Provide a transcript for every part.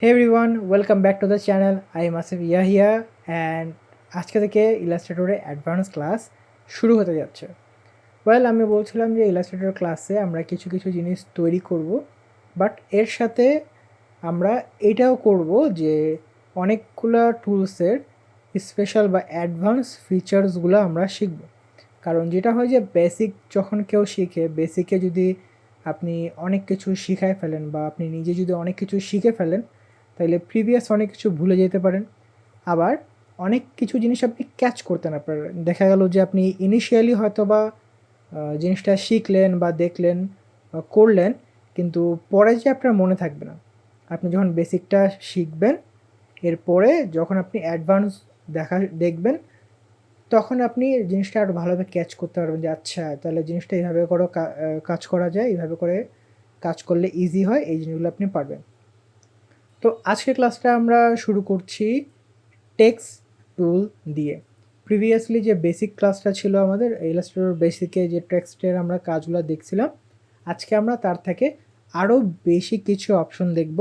Hey everyone, welcome back to the channel. I am Asif Yahya and আজকে থেকে ইলাস্ট্রেটরে advance class শুরু হতে যাচ্ছে। আমি বলছিলাম যে ইলাস্ট্রেটর ক্লাসে আমরা কিছু কিছু জিনিস তৈরি করব, বাট এর সাথে আমরা এটাও করব যে অনেকগুলো টুলসের স্পেশাল বা অ্যাডভান্স ফিচার্সগুলো আমরা শিখব। কারণ যেটা হয় যে বেসিক যখন কেউ শিখে, বেসিকে যদি আপনি অনেক কিছু শিখায় ফেলেন বা আপনি নিজে যদি অনেক কিছু শিখে ফেলেন, তাইলে প্রিভিয়াস অনেক কিছু ভুলে যেতে পারেন। আবার অনেক কিছু জিনিস আপনি ক্যাচ করতে না পারেন। দেখা গেল যে আপনি ইনিশিয়ালি হয়তো বা জিনিসটা শিখলেন বা দেখলেন বা করলেন, কিন্তু পরে যে আপনার মনে থাকবে না। আপনি যখন বেসিকটা শিখবেন, এরপরে যখন আপনি অ্যাডভান্স দেখবেন, তখন আপনি জিনিসটা আরও ভালোভাবে ক্যাচ করতে পারবেন যে আচ্ছা তাহলে জিনিসটা এইভাবে করে কাজ করা যায়, এইভাবে করে কাজ করলে ইজি হয়, এই জিনিসগুলো আপনি পারবেন। তো আজকের ক্লাসটা আমরা শুরু করছি টেক্সট টুল দিয়ে। প্রিভিয়াসলি যে বেসিক ক্লাসটা ছিল আমাদের ইলাস্ট্রেটর বেসিকে, যে টেক্সটের আমরা কাজগুলো দেখছিলাম, আজকে আমরা তার থেকে আরও বেশি কিছু অপশন দেখব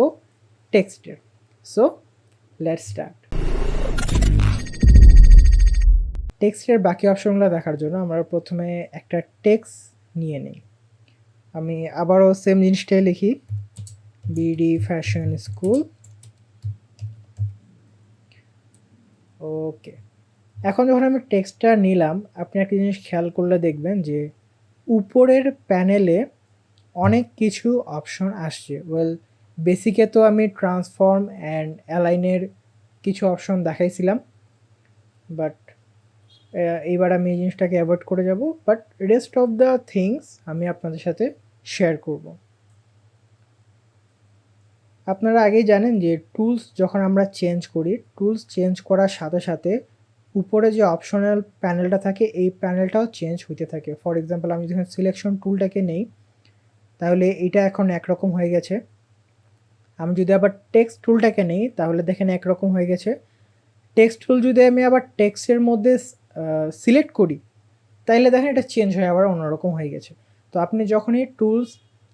টেক্সটের। So let's start. টেক্সটের বাকি অপশনগুলো দেখার জন্য আমরা প্রথমে একটা টেক্সট নিয়ে নিই। আমি আবারও সেম জিনিসটাই লিখি, বিডি ফ্যাশন স্কুল। ওকে, এখন যখন আমি টেক্সটটা নিলাম, আপনি একটা জিনিস খেয়াল করলে দেখবেন যে উপরের প্যানেলে অনেক কিছু অপশন আসছে। বেসিকে তো আমি ট্রান্সফর্ম অ্যান্ড অ্যালাইনের কিছু অপশন দেখাইছিলাম, বাট এইবার আমি এই জিনিসটাকে অ্যাভয়েড করে যাব, but rest of the things আমি আপনাদের সাথে শেয়ার করব। আপনারা আগেই জানেন যে টুলস যখন আমরা চেঞ্জ করি, টুলস চেঞ্জ করার সাথে সাথে উপরে যে অপশনাল প্যানেলটা থাকে, এই প্যানেলটাও চেঞ্জ হইতে থাকে। ফর এক্সাম্পল, আমি যখন সিলেকশন টুলটাকে নেই, তাহলে এটা এখন একরকম হয়ে গেছে। আমি যদি আবার টেক্সট টুলটাকে নেই, তাহলে দেখেন একরকম হয়ে গেছে। টেক্সট টুল যদি আমি আবার টেক্সটের মধ্যে সিলেক্ট করি, তাইলে দেখেন এটা চেঞ্জ হয়ে আবার অন্যরকম হয়ে গেছে। তো আপনি যখনই টুলস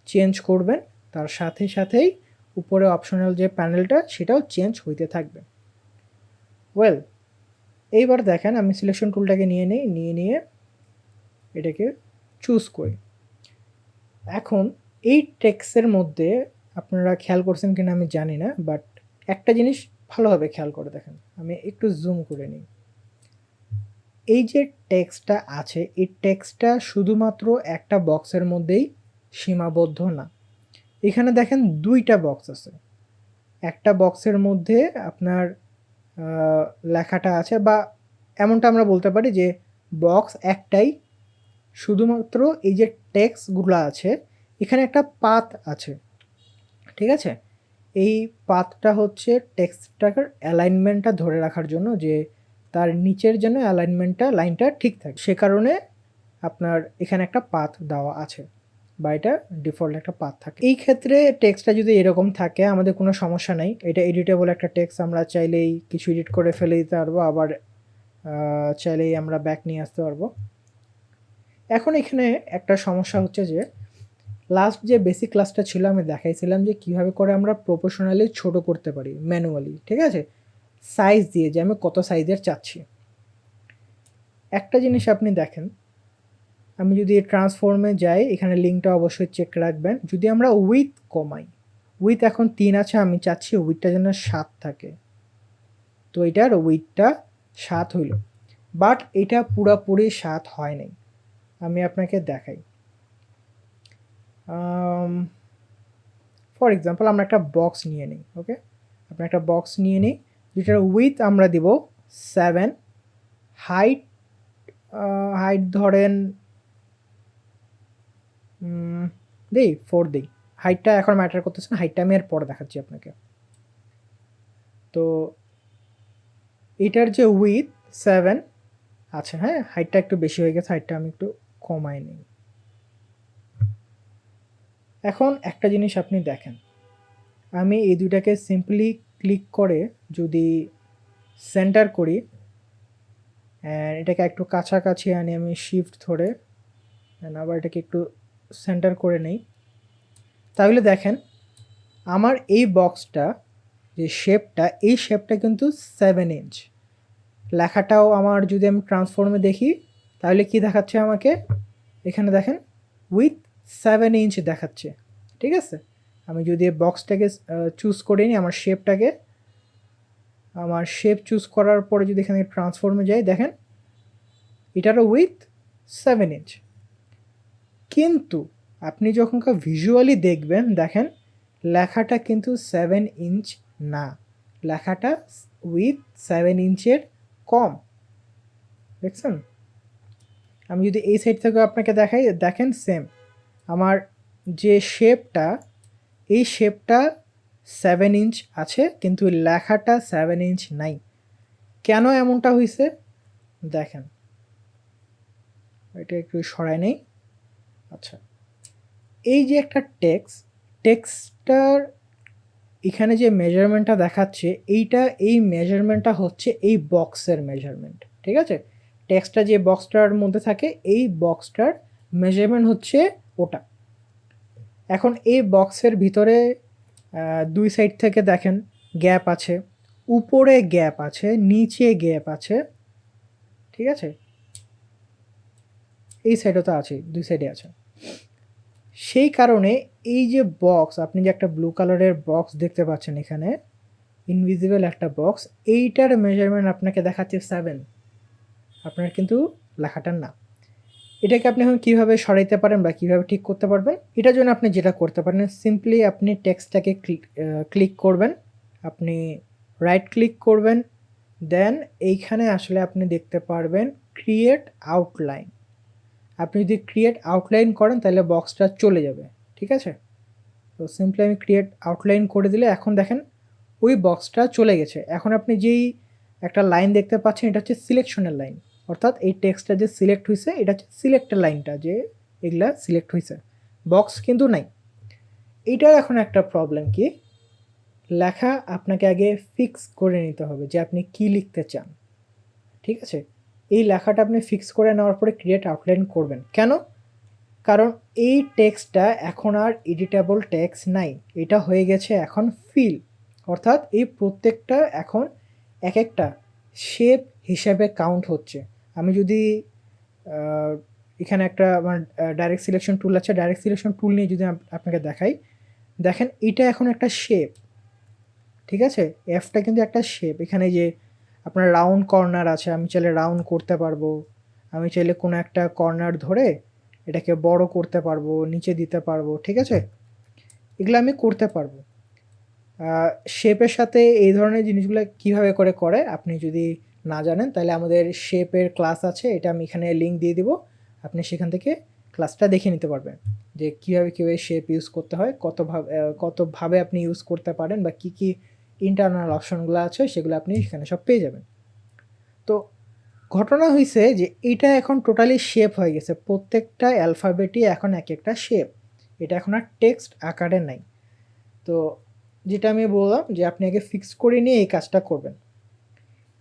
চেঞ্জ করবেন, তার সাথে সাথেই উপরে অপশনাল যে প্যানেলটা সেটাও চেঞ্জ হইতে থাকবে। এইবার দেখেন আমি সিলেকশন টুলটাকে নিয়ে এটাকে চুজ করি। এখন এই টেক্সটের মধ্যে আপনারা খেয়াল করছেন কিনা আমি জানি না, বাট একটা জিনিস ভালোভাবে খেয়াল করে দেখেন। আমি একটু জুম করে নিই। এই যে টেক্সটটা আছে, এই টেক্সটটা শুধুমাত্র একটা বক্সের মধ্যেই সীমাবদ্ধ না। এখানে দেখেন দুইটা বক্স আছে। একটা বক্সের মধ্যে আপনার লেখাটা আছে, বা এমনটা আমরা বলতে পারি যে বক্স একটাই, শুধুমাত্র এই যে টেক্সটগুলো আছে, এখানে একটা পাথ আছে, ঠিক আছে? এই পাথটা হচ্ছে টেক্সটটার অ্যালাইনমেন্টটা ধরে রাখার জন্য, যে তার নিচের যেন অ্যালাইনমেন্টটা, লাইনটা ঠিক থাকে, সে কারণে আপনার এখানে একটা পাথ দেওয়া আছে, বা এটা ডিফল্ট একটা পাথ থাকে। এই ক্ষেত্রে টেক্সটটা যদি এরকম থাকে, আমাদের কোনো সমস্যা নাই। এটা এডিটেবল একটা টেক্সট, আমরা চাইলেই কিছু এডিট করে ফেলে দিতে পারবো, আবার চাইলেই আমরা ব্যাক নিয়ে আসতে পারবো। এখন এখানে একটা সমস্যা হচ্ছে যে লাস্ট যে বেসিক ক্লাসটা ছিল, আমি দেখাইছিলাম যে কীভাবে করে আমরা প্রপোর্শনালি ছোট করতে পারি ম্যানুয়ালি, ঠিক আছে? সাইজ দিয়ে, যে আমি কত সাইজের চাচ্ছি। একটা জিনিস আপনি দেখেন, আমি যদি ট্রান্সফর্মে যাই, এখানে লিঙ্কটা অবশ্যই চেক রাখবেন। যদি আমরা উইথ কমাই, উইথ এখন 3 আছে, আমি চাচ্ছি উইথটা যেন 7 থাকে, তো এটার উইথটা 7 হইল, বাট এটা পুরাপুরি 7 হয় নাই। আমি আপনাকে দেখাই। ফর এক্সাম্পল, আমরা একটা বক্স নিয়ে নিই। ওকে, আমরা একটা বক্স নিয়ে নিই, যেটার উইথ আমরা দিব 7, হাইট হাইট ধরেন দিই 4 দিই। হাইটটা এখন ম্যাটার করতেছে না, হাইটটা আমি এর পরে দেখাচ্ছি আপনাকে। তো এটার যে উইথ 7 আচ্ছা, হ্যাঁ, হাইটটা একটু বেশি হয়ে গেছে, হাইটটা আমি একটু কমাই নিই। এখন একটা জিনিস আপনি দেখেন, আমি এই দুইটাকে সিম্পলি ক্লিক করে যদি সেন্টার করি, এটাকে একটু কাছাকাছি আনি, আমি শিফট ধরে আবার এটাকে একটু সেন্টার করে নেই, তাহলে দেখেন আমার এই বক্সটা যে শেপটা, এই শেপটা কিন্তু 7 ইঞ্চ। লেখাটাও আমার যদি আমি ট্রান্সফর্মে দেখি তাহলে কি দেখাচ্ছে আমাকে, এখানে দেখেন উইথ 7 ইঞ্চ দেখাচ্ছে। ঠিক আছে, আমি যদি বক্সটাকে চুজ করে নিই, আমার শেপটাকে, আমার শেপ চুজ করার পরে যদি এখানে ট্রান্সফর্মে যাই, দেখেন এটারও উইথ 7 ইঞ্চ। কিন্তু আপনি যখন ভিজুয়ালি দেখবেন, দেখেন লেখাটা কিন্তু 7 ইঞ্চ না, লেখাটা উইথ 7 ইঞ্চের কম। দেখছেন? আমি যদি এই সাইড থেকে আপনাকে দেখাই, দেখেন সেম আমার যে শেপটা, এই শেপটা 7 ইঞ্চ আছে কিন্তু লেখাটা 7 ইঞ্চ নাই। কেন এমনটা হয়েছে দেখেন, এটা একটু সরাই নেই। আচ্ছা, এই যে একটা টেক্সটার এখানে যে মেজারমেন্টটা দেখাচ্ছে, এই মেজারমেন্টটা হচ্ছে এই বক্সের মেজারমেন্ট। ঠিক আছে, টেক্সটটা যে বক্সটার মধ্যে থাকে, এই বক্সটার মেজারমেন্ট হচ্ছে ওটা। এখন এই বক্সের ভিতরে দুই সাইড থেকে দেখেন গ্যাপ আছে, উপরে গ্যাপ আছে, নিচে গ্যাপ আছে। ঠিক আছে, এই সাইডও তো আছে, দুই সাইডে আছে। সেই কারণে এই যে বক্স, আপনি যে একটা ব্লু কালারের বক্স দেখতে পাচ্ছেন এখানে, ইনভিজিবল একটা বক্স, এইটার মেজারমেন্ট আপনাকে দেখাচ্ছে 7, আপনার কিন্তু লেখাটার না। এটাকে আপনি এখন কীভাবে সরাইতে পারেন বা কীভাবে ঠিক করতে পারবেন, এটার জন্য আপনি যেটা করতে পারেন, সিম্পলি আপনি টেক্সটটাকে ক্লিক করবেন, আপনি রাইট ক্লিক করবেন, দেন এইখানে আসলে আপনি দেখতে পারবেন ক্রিয়েট আউটলাইন। আপনি যদি ক্রিয়েট আউটলাইন করেন তাহলে বক্সটা চলে যাবে। ঠিক আছে, তো সিম্পলি আমি ক্রিয়েট আউটলাইন করে দিলে এখন দেখেন ওই বক্সটা চলে গেছে। এখন আপনি যেই একটা লাইন দেখতে পাচ্ছেন, এটা হচ্ছে সিলেকশনের লাইন, অর্থাৎ এই টেক্সটটা যে সিলেক্ট হয়েছে এটা হচ্ছে সিলেক্টের লাইনটা, যে এগুলা সিলেক্ট হয়েছে, বক্স কিন্তু নাই। এইটার এখন একটা প্রবলেম কি, লেখা আপনাকে আগে ফিক্স করে নিতে হবে যে আপনি কি লিখতে চান। ঠিক আছে, এই লেখাটা আপনি ফিক্স করে নেওয়ার পরে ক্রিয়েট আউটলাইন করবেন। কেন? কারণ এই টেক্সটটা এখন আর এডিটেবল টেক্সট নাই, এটা হয়ে গেছে এখন ফিল, অর্থাৎ এই প্রত্যেকটা এখন এক একটা শেপ হিসাবে কাউন্ট হচ্ছে। আমি যদি এখানে একটা আমার ডাইরেক্ট সিলেকশন টুল আছে, ডাইরেক্ট সিলেকশন টুল নিয়ে যদি আপনাকে দেখাই, দেখেন এটা এখন একটা শেপ। ঠিক আছে, এফটা কিন্তু একটা শেপ। এখানে যে আপনার রাউন্ড কর্নার আছে, আমি চাইলে রাউন্ড করতে পারবো, আমি চাইলে কোনো একটা কর্নার ধরে এটাকে বড় করতে পারবো, নিচে দিতে পারবো। ঠিক আছে, এগুলো আমি করতে পারবো। শেপের সাথে এই ধরনের জিনিসগুলো কিভাবে করে আপনি যদি না জানেন তাহলে আমাদের শেপের ক্লাস আছে, এটা আমি এখানে লিঙ্ক দিয়ে দিব, আপনি সেখান থেকে ক্লাসটা দেখে নিতে পারবেন যে কীভাবে শেপ ইউজ করতে হয়, কতভাবে আপনি ইউজ করতে পারেন, বা কী কী ইন্টারনাল অপশনগুলো আছে সেগুলো আপনি সেখানে সব পেয়ে যাবেন। তো ঘটনা হয়েছে যে এটা এখন টোটালি শেপ হয়ে গেছে, প্রত্যেকটা অ্যালফাবেটই এখন এক একটা শেপ, এটা এখন আর টেক্সট আকারে নাই। তো যেটা আমি বললাম যে আপনি আগে ফিক্স করে নিয়ে এই কাজটা করবেন।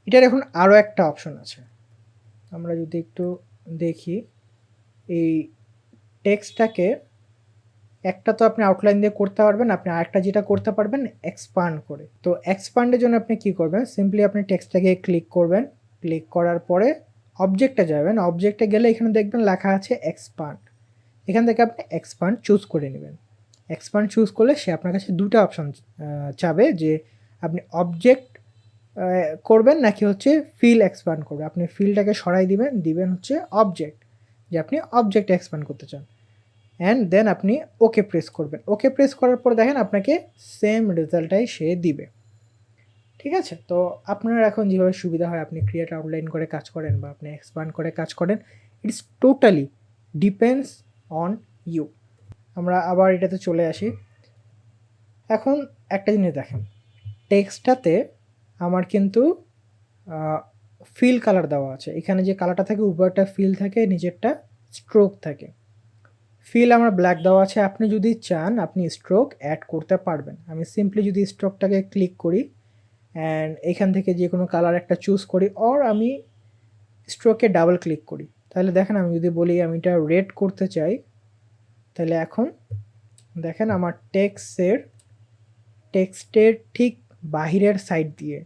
এটার এখন আরও একটা অপশন আছে, আমরা যদি একটু দেখি, এই টেক্সটটাকে একটা তো আপনি আউটলাইন দিয়ে করতে পারবেন, আপনি আরেকটা যেটা করতে পারবেন এক্সপান্ড করে। তো এক্সপান্ডের জন্য আপনি কি করবেন, সিম্পলি আপনি টেক্সটটাকে ক্লিক করবেন, ক্লিক করার পরে অবজেক্টে যাবেন, অবজেক্টে গেলে এখানে দেখবেন লেখা আছে এক্সপান্ড, এখান থেকে আপনি এক্সপান্ড চুজ করে নেবেন। এক্সপান্ড চুজ করলে সে আপনার কাছে দুটো অপশন চাবে যে আপনি অবজেক্ট করবেন নাকি হচ্ছে ফিল এক্সপান্ড করবেন। আপনি ফিলটাকে সরাই দিবেন হচ্ছে অবজেক্ট, যে আপনি অবজেক্ট এক্সপান্ড করতে চান, অ্যান্ড দেন আপনি ওকে প্রেস করবেন। ওকে প্রেস করার পর দেখেন আপনাকে সেম রেজাল্টটাই সে দিবে। ঠিক আছে, তো আপনার এখন যেভাবে সুবিধা হয় আপনি ক্রিয়েট আউটলাইন করে কাজ করেন বা আপনি এক্সপান্ড করে কাজ করেন, it's totally depends on you. আমরা আবার এটাতে চলে আসি। এখন একটা জিনিস দেখেন, টেক্সটটাতে আমার কিন্তু ফিল কালার দেওয়া আছে, এখানে যে কালারটা থাকে উপরটা ফিল থাকে, নিচেরটা স্ট্রোক থাকে। ফিল আমার ব্ল্যাক দেওয়া আছে, আপনি যদি চান আপনি স্ট্রোক অ্যাড করতে পারবেন। আমি সিম্পলি যদি স্ট্রোকটাকে ক্লিক করি অ্যান্ড এখান থেকে যে কোনো কালার একটা চুজ করি, অর আমি স্ট্রোকে ডাবল ক্লিক করি, তাহলে দেখেন আমি যদি বলি আমি এটা রেড করতে চাই, তাহলে এখন দেখেন আমার টেক্সটের ঠিক বাহিরের সাইড দিয়ে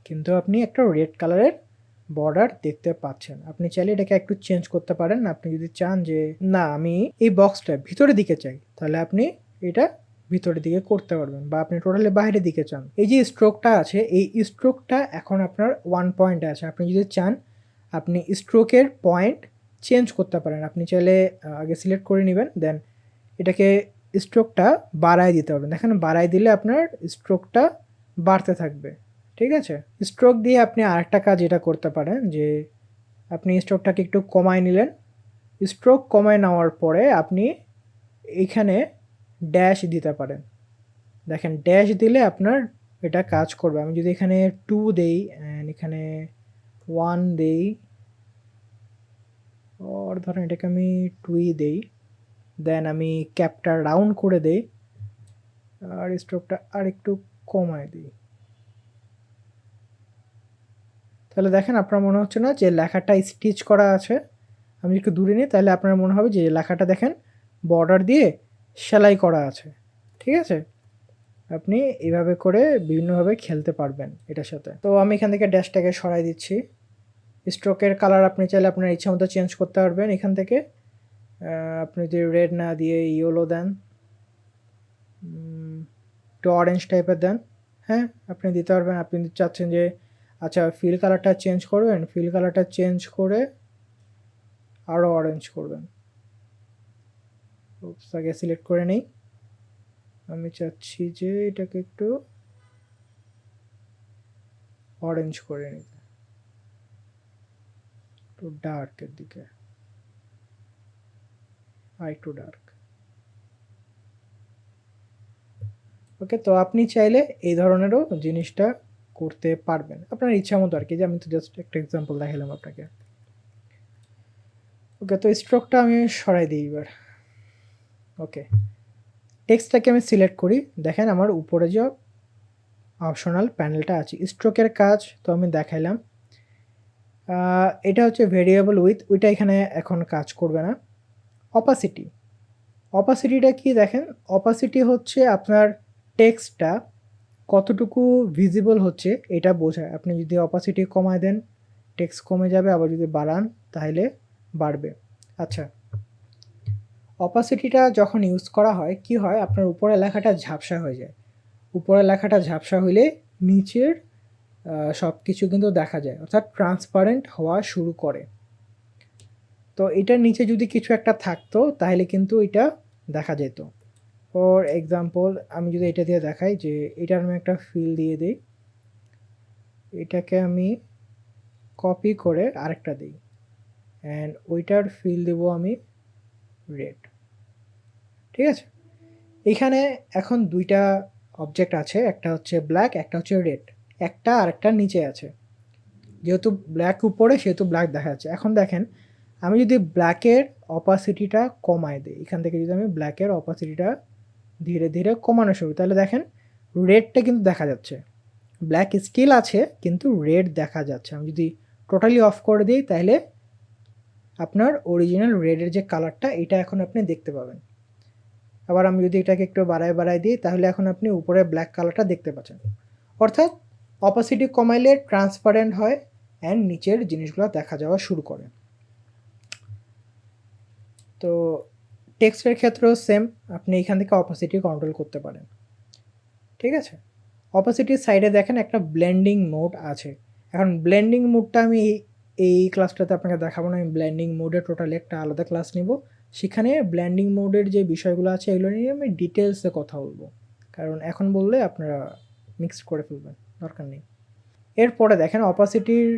কিন্তু আপনি একটা রেড কালারের বর্ডার দেখতে পাচ্ছেন। আপনি চাইলে এটাকে একটু চেঞ্জ করতে পারেন। আপনি যদি চান যে না আমি এই বক্সটা ভিতরের দিকে চাই, তাহলে আপনি এটা ভিতরের দিকে করতে পারবেন, বা আপনি টোটালি বাইরের দিকে চান। এই যে স্ট্রোকটা আছে, এই স্ট্রোকটা এখন আপনার 1 পয়েন্টে আছে। আপনি যদি চান আপনি স্ট্রোকের পয়েন্ট চেঞ্জ করতে পারেন। আপনি চাইলে আগে সিলেক্ট করে নেবেন, দেন এটাকে স্ট্রোকটা বাড়ায় দিতে পারবেন। দেখেন বাড়ায় দিলে আপনার স্ট্রোকটা বাড়তে থাকবে। ঠিক আছে, স্ট্রোক দিয়ে আপনি আরেকটা কাজ এটা করতে পারেন যে আপনি স্ট্রোকটাকে একটু কমায় নিলেন। স্ট্রোক কমায় নেওয়ার পরে আপনি এখানে ড্যাশ দিতে পারেন। দেখেন ড্যাশ দিলে আপনার এটা কাজ করবে। আমি যদি এখানে 2 দেই অ্যান্ড এখানে 1 দেই, আর ধরেন এটাকে আমি 2ই দেই, দেন আমি ক্যাপটা রাউন্ড করে দেই আর স্ট্রোকটা আর একটু কমায় দিই, তাহলে দেখেন আপনার মনে হচ্ছে না যে লেখাটা স্টিচ করা আছে। আমি একটু দূরে নিই, তাহলে আপনার মনে হবে যে লেখাটা দেখেন বর্ডার দিয়ে সেলাই করা আছে। ঠিক আছে, আপনি এভাবে করে বিভিন্নভাবে খেলতে পারবেন এটার সাথে। তো আমি এখান থেকে ড্যাশটাকে সরাই দিচ্ছি। স্ট্রোকের কালার আপনি চাইলে আপনার ইচ্ছা মতো চেঞ্জ করতে পারবেন এখান থেকে। আপনি যদি রেড না দিয়ে ইয়েলো দেন, একটু অরেঞ্জ টাইপের দেন, হ্যাঁ আপনি দিতে পারবেন। আপনি চাচ্ছেন যে আচ্ছা ফিল কালারটা চেঞ্জ করবেন, ফিল কালারটা চেঞ্জ করে আরও অরেঞ্জ করবেন। আগে সিলেক্ট করে নেই। আমি চাচ্ছি যে এটাকে একটু অরেঞ্জ করে নিতে, একটু ডার্কের দিকে, আর একটু ডার্ক। ওকে, তো আপনি চাইলে এই ধরনেরও জিনিসটা করতে পারবেন আপনার ইচ্ছা মতো আর কি, যে আমি তো জাস্ট একটা এক্সাম্পল দেখালাম আপনাকে। ওকে, তো স্ট্রোকটা আমি সরাই দিই এবার। ওকে, টেক্সটটাকে আমি সিলেক্ট করি। দেখেন আমার উপরে যে অপশনাল প্যানেলটা আছে স্ট্রোকের কাজ তো আমি দেখাইলাম। এটা হচ্ছে ভেরিয়েবল উইথ, ওইটা এখানে এখন কাজ করবে না। অপাসিটি, অপাসিটিটা কি দেখেন, অপাসিটি হচ্ছে আপনার টেক্সটটা কতটুকু ভিজিবল হচ্ছে এটা বোঝায়। আপনি যদি অপাসিটি কমায় দেন টেক্সট কমে যাবে, আবার যদি বাড়ান তাহলে বাড়বে। আচ্ছা, অপাসিটিটা যখন ইউজ করা হয় কি হয়, আপনার উপরে লেখাটা ঝাপসা হয়ে যায়। উপরে লেখাটা ঝাপসা হইলে নিচের সব কিছু কিন্তু দেখা যায়, অর্থাৎ ট্রান্সপারেন্ট হওয়া শুরু করে। তো এটার নিচে যদি কিছু একটা থাকতো তাহলে কিন্তু এটা দেখা যেত। ফর এক্সাম্পল আমি যদি এটা দিয়ে দেখাই যে এটার আমি একটা ফিল দিয়ে দিই, এটাকে আমি কপি করে আরেকটা দিই অ্যান্ড ওইটার ফিল দেবো আমি রেড। ঠিক আছে, এখানে এখন দুইটা অবজেক্ট আছে, একটা হচ্ছে ব্ল্যাক, একটা হচ্ছে রেড, একটা আরেকটা নিচে আছে। যেহেতু ব্ল্যাক উপরে সেহেতু ব্ল্যাক দেখা যাচ্ছে। এখন দেখেন আমি যদি ব্ল্যাকের অপাসিটিটা কমায় দিই, এখান থেকে যদি আমি ব্ল্যাকের অপাসিটিটা ধীরে ধীরে কমানো শুরু, তাহলে দেখেন রেডটা কিন্তু দেখা যাচ্ছে। ব্ল্যাক স্টিল আছে কিন্তু রেড দেখা যাচ্ছে। আমি যদি টোটালি অফ করে দিই তাহলে আপনার অরিজিনাল রেডের যে কালারটা এটা এখন আপনি দেখতে পাবেন। আবার আমি যদি এটাকে একটু বাড়ায় দিই তাহলে এখন আপনি উপরে ব্ল্যাক কালারটা দেখতে পাচ্ছেন। অর্থাৎ অপাসিটি কমাইলে ট্রান্সপারেন্ট হয় অ্যান্ড নিচের জিনিসগুলো দেখা যাওয়া শুরু করে। তো টেক্সটের ক্ষেত্রেও সেম, আপনি এখান থেকে অপাসিটি কন্ট্রোল করতে পারেন। ঠিক আছে, অপাসিটির সাইডে দেখেন একটা ব্লেন্ডিং মোড আছে। এখন ব্লেন্ডিং মোডটা আমি এই ক্লাসটাতে আপনাকে দেখাবো না, আমি ব্লেন্ডিং মোডে টোটালি একটা আলাদা ক্লাস নিব। সেখানে ব্লেন্ডিং মোডের যে বিষয়গুলো আছে এগুলো নিয়ে আমি ডিটেলসে কথা বলবো, কারণ এখন বললে আপনারা মিক্সড করে ফেলবেন, দরকার নেই। এরপরে দেখেন অপাসিটির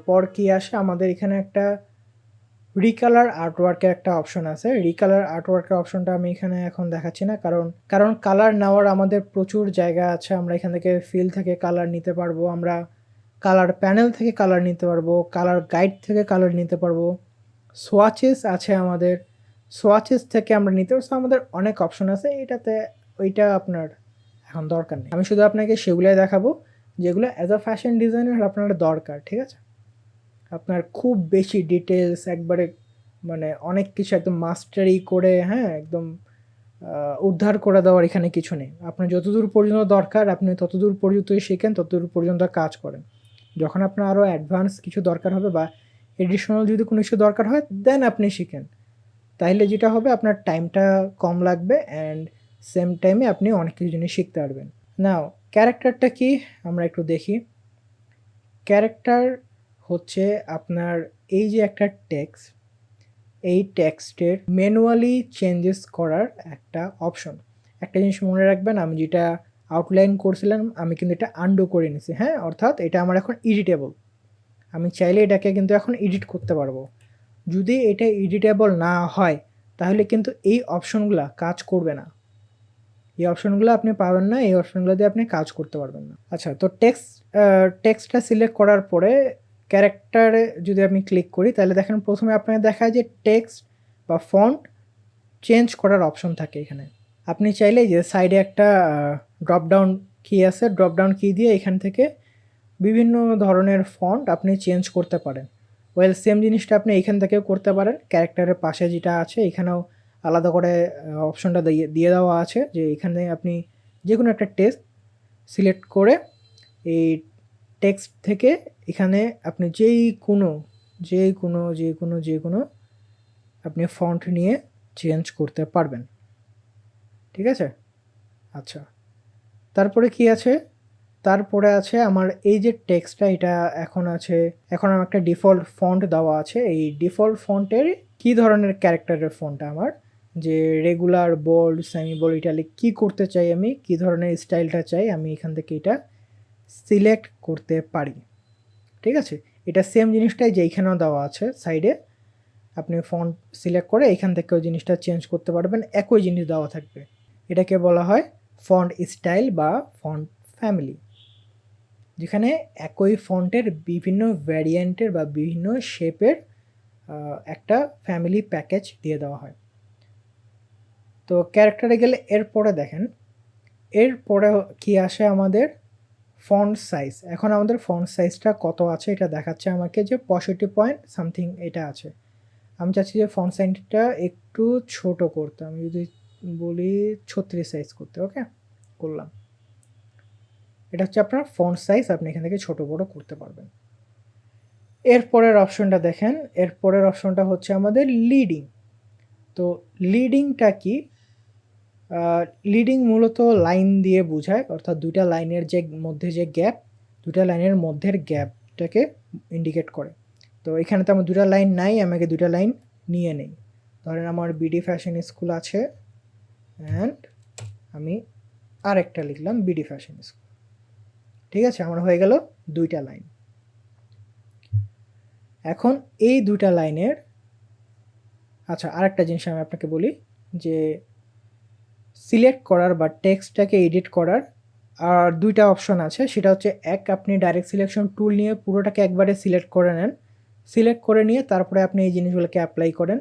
পর কি আসে, আমাদের এখানে একটা রিকালার আর্টওয়ার্কের একটা অপশন আছে। রিকালার আর্টওয়ার্কের অপশনটা আমি এখানে এখন দেখাচ্ছি না, কারণ কালার নেওয়ার আমাদের প্রচুর জায়গা আছে। আমরা এখান থেকে ফিল থেকে কালার নিতে পারবো, আমরা কালার প্যানেল থেকে কালার নিতে পারবো, কালার গাইড থেকে কালার নিতে পারবো, সোয়াচেস আছে আমাদের, সোয়াচেস থেকে আমরা নিতে পারবো। আমাদের অনেক অপশন আছে, এটাতে ওইটা আপনার এখন দরকার নেই। আমি শুধু আপনাকে সেগুলোই দেখাবো যেগুলো অ্যাজ আ ফ্যাশন ডিজাইনার আপনার দরকার। ঠিক আছে, আপনার খুব বেশি ডিটেলস একবারে মানে অনেক কিছু একদম মাস্টারি করে, হ্যাঁ একদম উদ্ধার করে দেওয়ার এখানে কিছু নেই। আপনার যতদূর পর্যন্ত দরকার আপনি ততদূর পর্যন্তই শেখেন, ততদূর পর্যন্ত কাজ করেন। যখন আপনার আরও অ্যাডভান্স কিছু দরকার হবে বা এডিশনাল যদি কোনো কিছু দরকার হয় দেন আপনি শিখেন। তাইলে যেটা হবে আপনার টাইমটা কম লাগবে অ্যান্ড সেম টাইমে আপনি অনেক কিছু জিনিস শিখতে পারবেন। নাও ক্যারেক্টারটা কি আমরা একটু দেখি। ক্যারেক্টার হচ্ছে আপনার এই যে একটা টেক্সট, এই টেক্সটের ম্যানুয়ালি চেঞ্জেস করার একটা অপশন। একটা জিনিস মনে রাখবেন, আমি যেটা আউটলাইন করছিলাম আমি কিন্তু এটা আন্ডু করে নিছি, হ্যাঁ, অর্থাৎ এটা আমার এখন এডিটেবল। আমি চাইলে এটাকে কিন্তু এখন এডিট করতে পারবো। যদি এটা এডিটেবল না হয় তাহলে কিন্তু এই অপশনগুলো কাজ করবে না, এই অপশনগুলো আপনি পাবেন না, এই অপশনগুলো দিয়ে আপনি কাজ করতে পারবেন না। আচ্ছা, তো টেক্সটটা সিলেক্ট করার পরে ক্যারেক্টারে যদি আমি ক্লিক করি তাহলে দেখেন প্রথমে আপনাকে দেখায় যে টেক্সট বা ফন্ট চেঞ্জ করার অপশন থাকে এখানে। আপনি চাইলে যে সাইডে একটা ড্রপডাউন কি আছে, ড্রপডাউন কি দিয়ে এখান থেকে বিভিন্ন ধরনের ফন্ট আপনি চেঞ্জ করতে পারেন। ওয়েল সেম জিনিসটা আপনি এখান থেকেও করতে পারেন। ক্যারেক্টারের পাশে যেটা আছে এখানেও আলাদা করে অপশনটা দিয়ে দেওয়া আছে যে এখানে আপনি যে কোনো একটা টেক্সট সিলেক্ট করে এই টেক্সট থেকে এখানে আপনি যে কোনো আপনি ফন্ট নিয়ে চেঞ্জ করতে পারবেন। ঠিক আছে? আচ্ছা, তারপরে কি আছে? তারপরে আছে আমার এই যে টেক্সটটা, এটা এখন আমার একটা ডিফল্ট ফন্ট দেওয়া আছে। এই ডিফল্ট ফন্টের কি ধরনের ক্যারেক্টারের ফন্টটা আমার, যে regular, bold, semi bold, italic কি করতে চাই আমি, কি ধরনের স্টাইলটা চাই, আমি এখান থেকে এটা সিলেক্ট করতে পারি। ঠিক আছে? এটা সেম জিনিসটাই যে এইখানেও দেওয়া আছে সাইডে, আপনি ফন্ট সিলেক্ট করে এখান থেকেও জিনিসটা চেঞ্জ করতে পারবেন, একই জিনিস দেওয়া থাকবে। এটাকে বলা হয় ফন্ট স্টাইল বা ফন্ট ফ্যামিলি, যেখানে একই ফন্টের বিভিন্ন ভ্যারিয়েন্টের বা বিভিন্ন শেপের একটা ফ্যামিলি প্যাকেজ দিয়ে দেওয়া হয়। তো ক্যারেক্টারে গেলে এরপরে দেখেন, এরপরে কি আসে আমাদের ফন্ট সাইজ। এখন আমাদের ফন্ট সাইজটা কত আছে এটা দেখাচ্ছে আমাকে যে 65 পয়েন্ট সামথিং এটা আছে। আমি চাচ্ছি যে ফন্ট সাইজটা একটু ছোট করতে, আমি যদি বলি 36 সাইজ করতে, ওকে করলাম। এটা হচ্ছে আপনার ফন্ট সাইজ, আপনি এখান থেকে ছোট বড় করতে পারবেন। এরপরের অপশনটা দেখেন, এরপরের অপশনটা হচ্ছে আমাদের লিডিং। তো লিডিংটা কি? লিডিং মূলত লাইন দিয়ে বোঝায়, অর্থাৎ দুইটা লাইনের যে মধ্যে যে গ্যাপ, দুইটা লাইনের মধ্যের গ্যাপটাকে ইন্ডিকেট করে। তো এখানে তো আমার দুটা লাইন নাই, আমাকে দুটা লাইন নিয়ে নেই। ধরেন আমার বিডি ফ্যাশন স্কুল আছে অ্যান্ড আমি আরেকটা লিখলাম বিডি ফ্যাশন স্কুল। ঠিক আছে, আমার হয়ে গেল দুইটা লাইন। এখন এই দুইটা লাইনের, আচ্ছা আরেকটা জিনিস আমি আপনাকে বলি যে সিলেক্ট করার বা টেক্সটটাকে এডিট করার আর দুইটা অপশন আছে। সেটা হচ্ছে আপনি ডাইরেক্ট সিলেকশন টুল নিয়ে পুরোটাকে একবারে সিলেক্ট করে নেন, সিলেক্ট করে নিয়ে তারপরে আপনি এই জিনিসগুলোকে অ্যাপ্লাই করেন।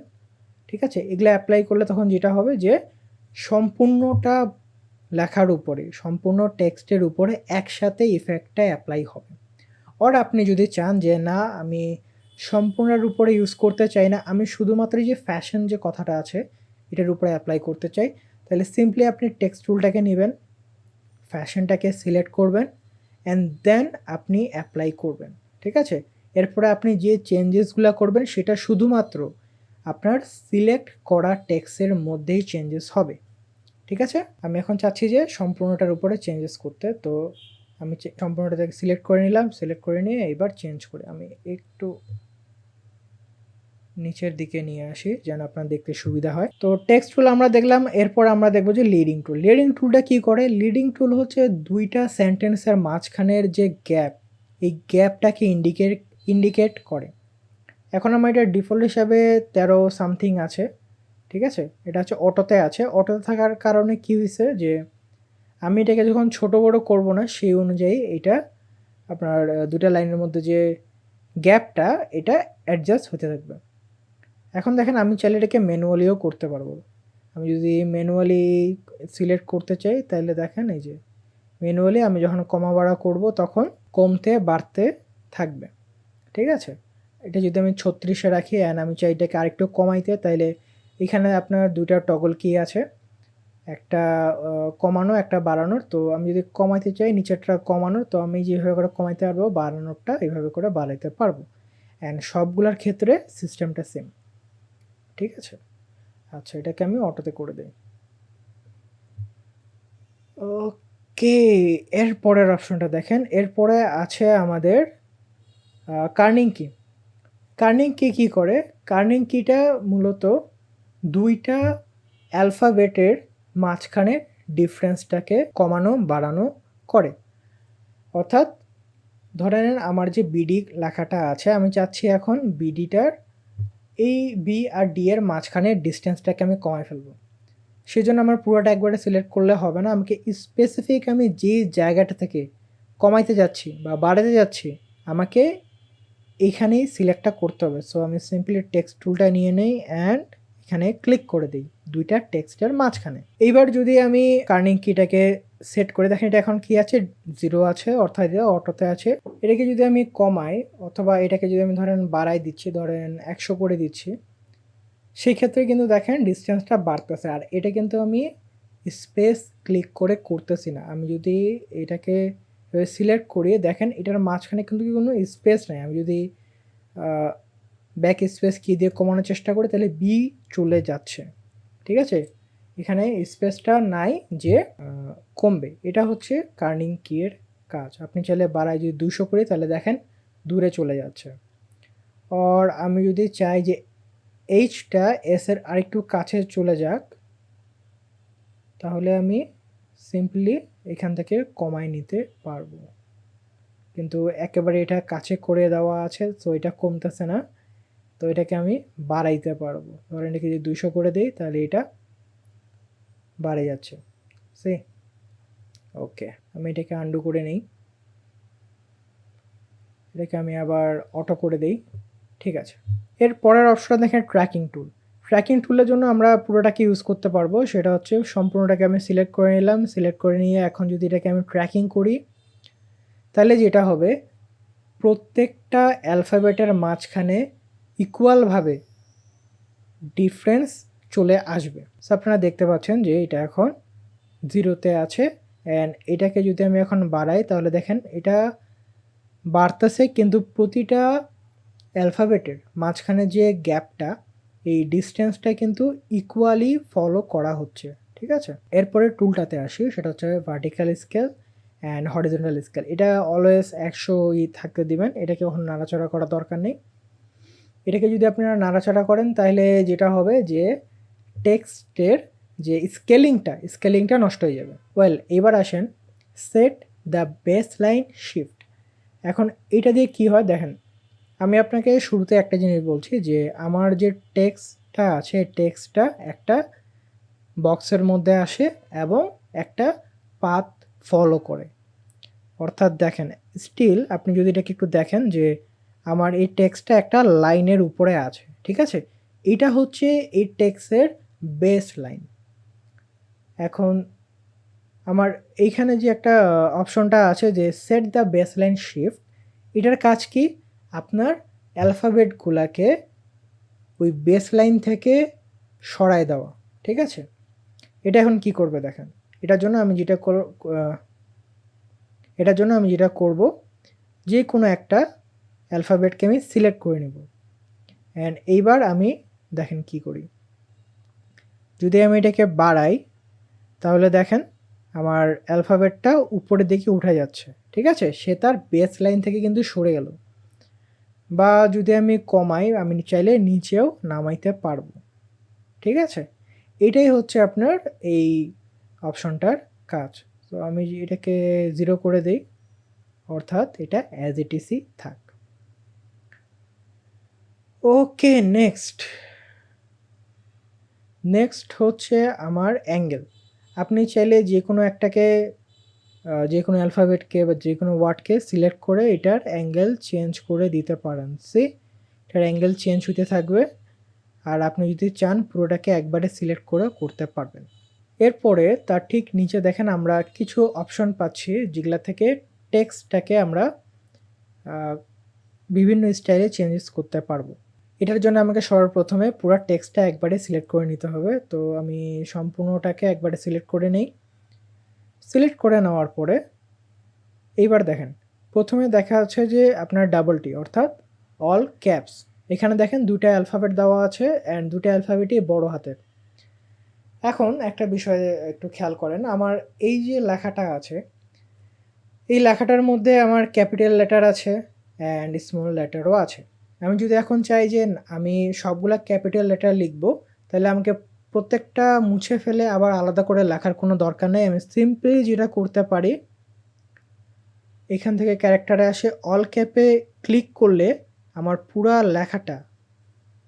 ঠিক আছে, এগুলো অ্যাপ্লাই করলে তখন যেটা হবে যে সম্পূর্ণটা লেখার উপরে, সম্পূর্ণ টেক্সটের উপরে একসাথে ইফেক্টটা অ্যাপ্লাই হবে। আর আপনি যদি চান যে না আমি সম্পূর্ণের উপরে ইউজ করতে চাই না, আমি শুধুমাত্র যে ফ্যাশন যে কথাটা আছে এটার উপরে অ্যাপ্লাই করতে চাই, তাহলে সিম্পলি আপনি টেক্সট টুলটাকে নেবেন, ফ্যাশনটাকে সিলেক্ট করবেন অ্যান্ড দেন আপনি অ্যাপ্লাই করবেন। ঠিক আছে, এরপরে আপনি যে চেঞ্জেসগুলো করবেন সেটা শুধুমাত্র আপনার সিলেক্ট করা টেক্সটের মধ্যেই চেঞ্জেস হবে। ঠিক আছে, আমি এখন চাচ্ছি যে সম্পূর্ণটার উপরে চেঞ্জেস করতে, তো আমি সম্পূর্ণটা থেকে সিলেক্ট করে নিলাম, সিলেক্ট করে নিয়ে এবার চেঞ্জ করে আমি একটু নিচের দিকে নিয়ে আসি যেন আপনার দেখতে সুবিধা হয়। তো টেক্সট টুল আমরা দেখলাম, এরপর আমরা দেখবো যে লিডিং টুল। লিডিং টুলটা কি করে? লিডিং টুল হচ্ছে দুইটা সেন্টেন্সের মাঝখানের যে গ্যাপ, এই গ্যাপটাকে ইন্ডিকেট করে। এখন আমার এটা ডিফল্ট হিসাবে 13 সামথিং আছে। ঠিক আছে, এটা হচ্ছে অটোতে আছে। অটোতে থাকার কারণে কি হয়েছে যে আমি এটাকে যখন ছোট বড় করব না সেই অনুযায়ী এটা আপনার দুটা লাইনের মধ্যে যে গ্যাপটা এটা অ্যাডজাস্ট হতে থাকবে। এখন দেখেন আমি চাইলে এটাকে ম্যানুয়ালিও করতে পারবো। আমি যদি ম্যানুয়ালি সিলেক্ট করতে চাই তাহলে দেখেন এই যে ম্যানুয়ালি আমি যখন কমা বাড়া করবো তখন কমতে বাড়তে থাকবে। ঠিক আছে, এটা যদি আমি 36-এ রাখি অ্যান্ড আমি চাই এটাকে আরেকটু কমাইতে, তাইলে এখানে আপনার দুইটা টগল কি আছে, একটা কমানো, একটা বাড়ানোর। তো আমি যদি কমাইতে চাই নিচেরটা কমানোর, তো আমি যেভাবে করে কমাইতে পারবো, বাড়ানোরটা এইভাবে করে বাড়াইতে পারবো। অ্যান্ড সবগুলোর ক্ষেত্রে সিস্টেমটা সেম। ঠিক আছে? আচ্ছা, এটাকে আমি অটোতে করে দিই। ওকে, এর পরের অপশনটা দেখেন। এরপরে আছে আমাদের কার্নিং কি। কার্নিং কি কী করে? কার্নিং কিটা মূলত দুইটা অ্যালফাবেটের মাঝখানে ডিফারেন্সটাকে কমানো বাড়ানো করে। অর্থাৎ ধরে নেন আমার যে বিডি লেখাটা আছে, আমি চাচ্ছি এখন বিডিটার এই বি আর ডি এর মাঝখানের ডিস্টেন্সটাকে আমি কমায় ফেলবো। সেজন্য আমার পুরোটা একবারে সিলেক্ট করলে হবে না, আমাকে স্পেসিফিক আমি যে জায়গাটা থেকে কমাইতে যাচ্ছি বা বাড়াতে যাচ্ছি আমাকে এইখানেই সিলেক্টটা করতে হবে। সো আমি সিম্পলি টেক্সট টুলটা নিয়ে নেই অ্যান্ড এখানে ক্লিক করে দিই দুইটা টেক্সটের মাঝখানে। এইবার যদি আমি কার্নিং কিটাকে সেট করে দেখেন, এটা এখন কি আছে, 0 আছে, অর্থাৎ এটা অটোতে আছে। এটাকে যদি আমি কমাই অথবা এটাকে যদি আমি ধরেন বাড়াই দিচ্ছি, ধরেন 100 করে দিচ্ছি, সেই ক্ষেত্রে কিন্তু দেখেন ডিস্টেন্সটা বাড়তেছে। আর এটা কিন্তু আমি স্পেস ক্লিক করে করতেছি না। আমি যদি এটাকে সিলেক্ট করি, দেখেন এটার মাঝখানে কিন্তু কোনো স্পেস নেই। আমি যদি ব্যাক স্পেস কি দিয়ে কমানোর চেষ্টা করি তাহলে বি চলে যাচ্ছে। ঠিক আছে, এখানে স্পেসটা নাই যে কমবে। এটা হচ্ছে কার্নিং কি এর কাজ। আপনি চাইলে বাড়ায় যদি 200 করি তাহলে দেখেন দূরে চলে যাচ্ছে। আর আমি যদি চাই যে এইচটা এস এর আরেকটু কাছে চলে যাক, তাহলে আমি সিম্পলি এখান থেকে কমায় নিতে পারবো। কিন্তু একেবারে এটা কাছে করে দেওয়া আছে, সো এটা কমতেছে না। তো এটাকে আমি বাড়াইতে পারবো। ধরেন এটাকে যদি 200 করে দিই তাহলে এটা বাড়ে যাচ্ছে। সে ওকে, আমি এটাকে আন্ডু করে নেই, এটাকে আমি আবার অটো করে দেই। ঠিক আছে, এর পরের অপশনটা দেখেন ট্র্যাকিং টুল। ট্র্যাকিং টুলের জন্য আমরা পুরোটাকে ইউজ করতে পারবো। সেটা হচ্ছে সম্পূর্ণটাকে আমি সিলেক্ট করে নিলাম। সিলেক্ট করে নিয়ে এখন যদি এটাকে আমি ট্র্যাকিং করি তাহলে যেটা হবে, প্রত্যেকটা অ্যালফাবেটের মাঝখানে ইকুয়ালভাবে ডিফারেন্স চলে আসবে। সো আপনারা দেখতে পাচ্ছেন যে এটা এখন 0-তে আছে। অ্যান্ড এটাকে যদি আমি এখন বাড়াই তাহলে দেখেন এটা বাড়তেছে, কিন্তু প্রতিটা অ্যালফাবেটের মাঝখানে যে গ্যাপটা, এই ডিস্টেন্সটা কিন্তু ইকুয়ালি ফলো করা হচ্ছে। ঠিক আছে, এরপরে টুলটাতে আসি, সেটা হচ্ছে vertical scale and horizontal scale. এটা অলওয়েজ 100 থাকতে দিবেন, এটাকে কখনো নাড়াচড়া করার দরকার নেই। এটাকে যদি আপনারা নাড়াচাড়া করেন তাহলে যেটা হবে যে টেক্সটের যে স্কেলিংটা নষ্ট হয়ে যাবে। ওয়েল, এবার আসেন set the base line shift. এখন এটা দিয়ে কি হয় দেখেন, আমি আপনাকে শুরুতে একটা জিনিস বলছি যে আমার যে টেক্সটটা আছে, টেক্সটটা একটা বক্সের মধ্যে আসে এবং একটা পাথ ফলো করে। অর্থাৎ দেখেন স্টিল আপনি যদি এটাকে একটু দেখেন যে আমার এই টেক্সটটা একটা লাইনের উপরে আছে। ঠিক আছে, এটা হচ্ছে এই টেক্সটের বেস লাইন। এখন আমার এইখানে যে একটা অপশনটা আছে যে set the base line shift, এটার কাজ কি, আপনার অ্যালফাবেটগুলোকে ওই বেস লাইন থেকে সরায় দেওয়া। ঠিক আছে, এটা এখন কি করবে দেখেন, এটার জন্য আমি যেটা করব, যে কোনো একটা অ্যালফাবেটকে আমি সিলেক্ট করে নেব। অ্যান্ড এইবার আমি দেখেন কি করি, যদি আমি এটাকে বাড়াই তাহলে দেখেন আমার অ্যালফাবেটটা উপরের দিকে উঠে যাচ্ছে। ঠিক আছে, সে তার বেস লাইন থেকে কিন্তু সরে গেল। বা যদি আমি কমাই, আমি চাইলে নিচেও নামাইতে পারবো। ঠিক আছে, এটাই হচ্ছে আপনার এই অপশনটার কাজ। তো আমি এটাকে 0 করে দিই, অর্থাৎ এটা অ্যাজ ইট ইসই থাক। ওকে, নেক্সট হচ্ছে আমার অ্যাঙ্গেল। আপনি চাইলে যে কোনো একটাকে যে কোনো অ্যালফাবেটকে বা যে কোনো ওয়ার্ডকে সিলেক্ট করে এটার অ্যাঙ্গেল চেঞ্জ করে দিতে পারেন। এটার অ্যাঙ্গেল চেঞ্জ হতে থাকবে। আর আপনি যদি চান পুরোটাকে একবারে সিলেক্ট করে করতে পারবেন। এরপরে তার ঠিক নিচে দেখেন আমরা কিছু অপশন পাচ্ছি, যেগুলা থেকে টেক্সটটাকে আমরা বিভিন্ন স্টাইলে চেঞ্জেস করতে পারবো। এটার জন্য আমাকে সর্বপ্রথমে পুরো টেক্সটটা একবারে সিলেক্ট করে নিতে হবে। তো আমি সম্পূর্ণটাকে একবারে সিলেক্ট করে নেই। সিলেক্ট করে নেওয়ার পরে এইবার দেখেন, প্রথমে দেখা যাচ্ছে যে আপনার ডাবল টি অর্থাৎ অল ক্যাপস। এখানে দেখেন 2টা অ্যালফাবেট দেওয়া আছে অ্যান্ড 2টা অ্যালফাবেটই বড় হাতের। এখন একটা বিষয়ে একটু খেয়াল করেন, আমার এই যে লেখাটা আছে, এই লেখাটার মধ্যে আমার ক্যাপিটাল লেটার আছে অ্যান্ড স্মল লেটারও আছে। আমি যদি এখন চাই যে আমি সবগুলা ক্যাপিটাল লেটার লিখবো, তাহলে আমাকে প্রত্যেকটা মুছে ফেলে আবার আলাদা করে লেখার কোনো দরকার নেই। আমি সিম্পলি যেটা করতে পারি, এখান থেকে ক্যারেক্টারে আসে অল ক্যাপে ক্লিক করলে আমার পুরা লেখাটা